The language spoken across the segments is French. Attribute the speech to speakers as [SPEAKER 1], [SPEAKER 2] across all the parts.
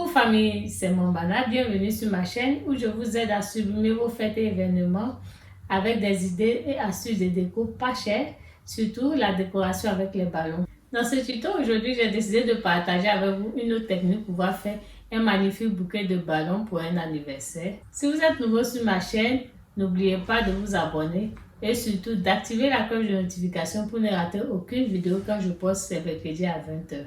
[SPEAKER 1] Coucou famille, c'est Mombana, bienvenue sur ma chaîne où je vous aide à sublimer vos fêtes et événements avec des idées et astuces de déco pas chères, surtout la décoration avec les ballons. Dans ce tuto aujourd'hui, j'ai décidé de partager avec vous une autre technique pour pouvoir faire un magnifique bouquet de ballons pour un anniversaire. Si vous êtes nouveau sur ma chaîne, n'oubliez pas de vous abonner et surtout d'activer la cloche de notification pour ne rater aucune vidéo quand je poste ces mercredis à 20 h.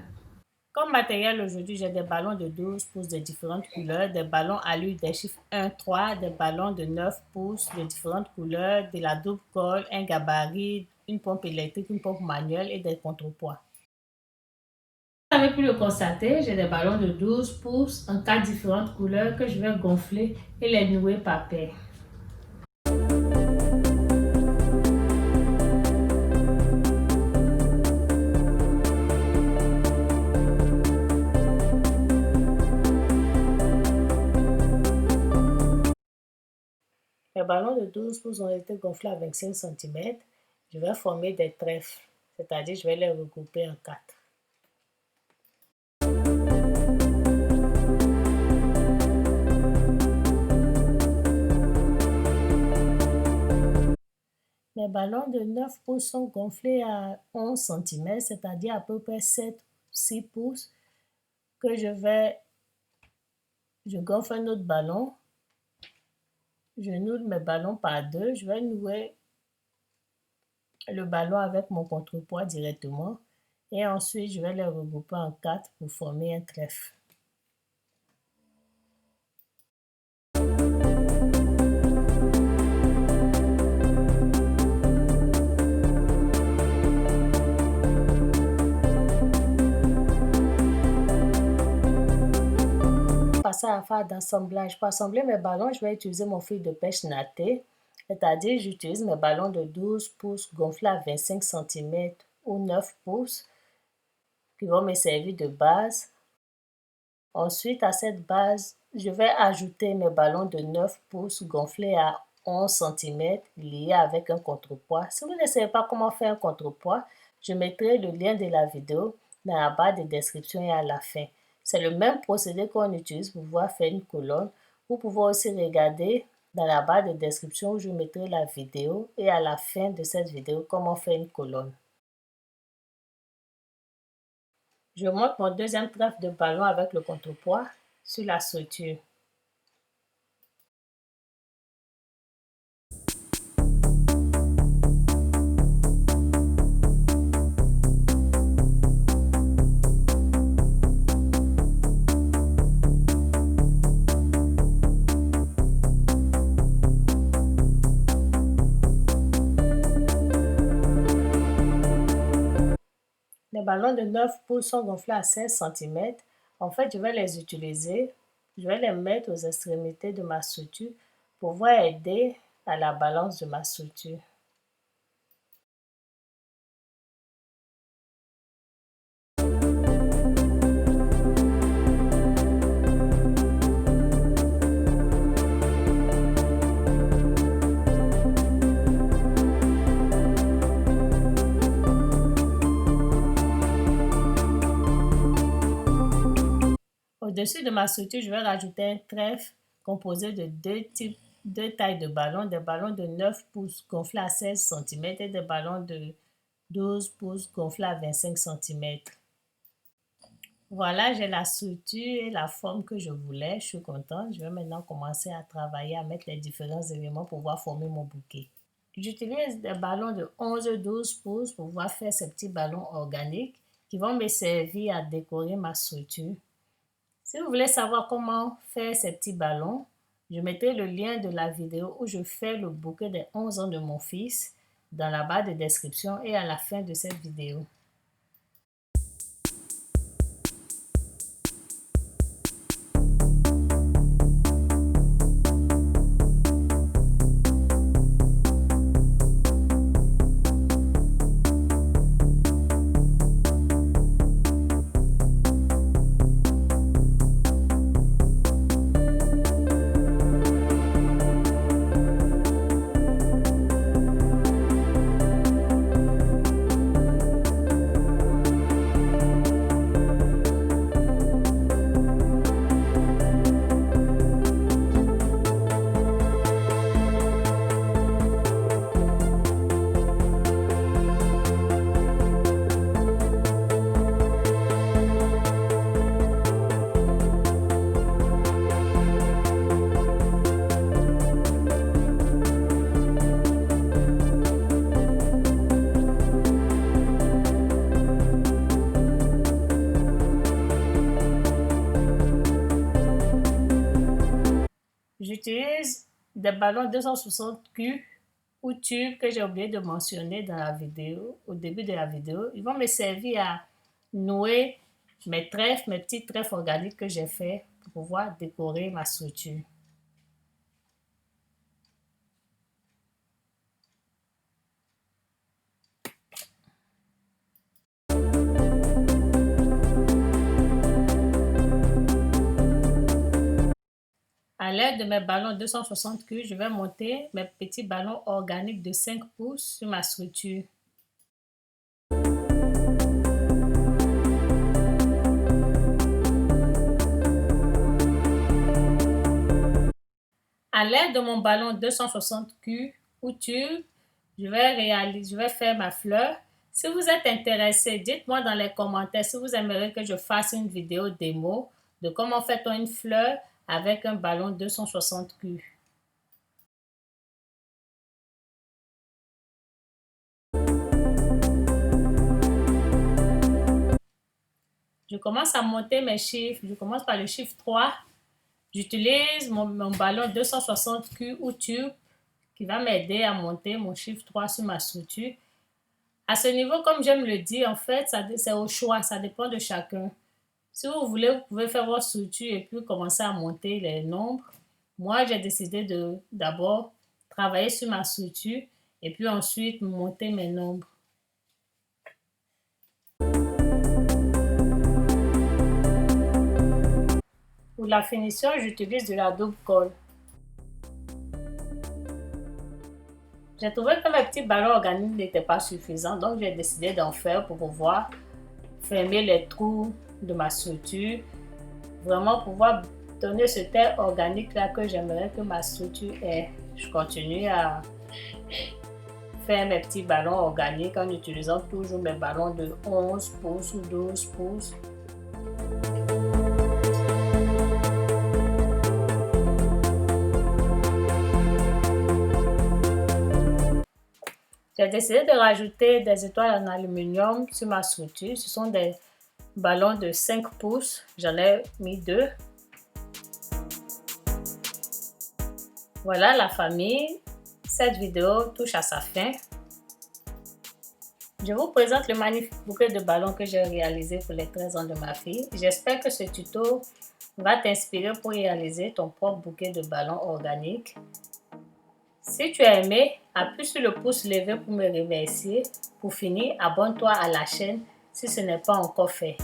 [SPEAKER 1] Comme matériel aujourd'hui, j'ai des ballons de 12 pouces de différentes couleurs, des ballons à l'huile des chiffres 1, 3, des ballons de 9 pouces de différentes couleurs, de la double colle, un gabarit, une pompe électrique, une pompe manuelle et des contrepoids. Vous avez pu le constater, j'ai des ballons de 12 pouces en 4 différentes couleurs que je vais gonfler et les nouer par paire. Mes ballons de 12 pouces ont été gonflés à 25 cm. Je vais former des trèfles, c'est-à-dire je vais les regrouper en 4. Mes ballons de 9 pouces sont gonflés à 11 cm, c'est-à-dire à peu près 7-6 pouces, que je gonfle un autre ballon. Je noue mes ballons par deux. Je vais nouer le ballon avec mon contrepoids directement. Et ensuite, je vais les regrouper en 4 pour former un trèfle. Passer à la phase d'assemblage. Pour assembler mes ballons, je vais utiliser mon fil de pêche natté, c'est-à-dire j'utilise mes ballons de 12 pouces gonflés à 25 cm ou 9 pouces qui vont me servir de base. Ensuite, à cette base, je vais ajouter mes ballons de 9 pouces gonflés à 11 cm liés avec un contrepoids. Si vous ne savez pas comment faire un contrepoids, je mettrai le lien de la vidéo dans la barre de description et à la fin. C'est le même procédé qu'on utilise pour pouvoir faire une colonne. Vous pouvez aussi regarder dans la barre de description où je mettrai la vidéo et à la fin de cette vidéo comment faire une colonne. Je monte mon deuxième trèfle de ballon avec le contrepoids sur la structure. Les ballons de 9 pouces sont gonflés à 16 cm. En fait, je vais les utiliser. Je vais les mettre aux extrémités de ma structure pour pouvoir aider à la balance de ma structure. Au-dessus de ma structure, je vais rajouter un trèfle composé de deux tailles de ballons, des ballons de 9 pouces gonflés à 16 cm et des ballons de 12 pouces gonflés à 25 cm. Voilà, j'ai la structure et la forme que je voulais. Je suis contente. Je vais maintenant commencer à travailler, à mettre les différents éléments pour pouvoir former mon bouquet. J'utilise des ballons de 11-12 pouces pour pouvoir faire ces petits ballons organiques qui vont me servir à décorer ma structure. Si vous voulez savoir comment faire ces petits ballons, je mettrai le lien de la vidéo où je fais le bouquet des 11 ans de mon fils dans la barre de description et à la fin de cette vidéo. des ballons 260 Q ou tubes que j'ai oublié de mentionner dans la vidéo, au début de la vidéo. Ils vont me servir à nouer mes trèfles, mes petits trèfles organiques que j'ai fait pour pouvoir décorer ma structure. À l'aide de mes ballons 260 Q, je vais monter mes petits ballons organiques de 5 pouces sur ma structure. À l'aide de mon ballon 260 Q ou tube, je vais faire ma fleur. Si vous êtes intéressé, dites-moi dans les commentaires si vous aimeriez que je fasse une vidéo démo de comment fait-on une fleur avec un ballon 260 Q. Je commence à monter mes chiffres. Je commence par le chiffre 3. J'utilise mon ballon 260 Q ou tube qui va m'aider à monter mon chiffre 3 sur ma structure. À ce niveau, comme j'aime le dire, en fait, c'est au choix, ça dépend de chacun. Si vous voulez, vous pouvez faire votre structure et puis commencer à monter les nombres. Moi, j'ai décidé de d'abord travailler sur ma structure et puis ensuite monter mes nombres. Pour la finition, j'utilise de la double colle. J'ai trouvé que mes petits ballons organiques n'étaient pas suffisants, donc j'ai décidé d'en faire pour pouvoir fermer les trous de ma structure, vraiment pouvoir donner ce teint organique là que j'aimerais que ma structure ait. Je continue à faire mes petits ballons organiques en utilisant toujours mes ballons de 11 pouces ou 12 pouces. J'ai décidé de rajouter des étoiles en aluminium sur ma structure. Ce sont des ballons de 5 pouces. J'en ai mis 2. Voilà la famille. Cette vidéo touche à sa fin. Je vous présente le magnifique bouquet de ballons que j'ai réalisé pour les 13 ans de ma fille. J'espère que ce tuto va t'inspirer pour réaliser ton propre bouquet de ballons organiques. Si tu as aimé, appuie sur le pouce levé pour me remercier. Pour finir, abonne-toi à la chaîne si ce n'est pas encore fait.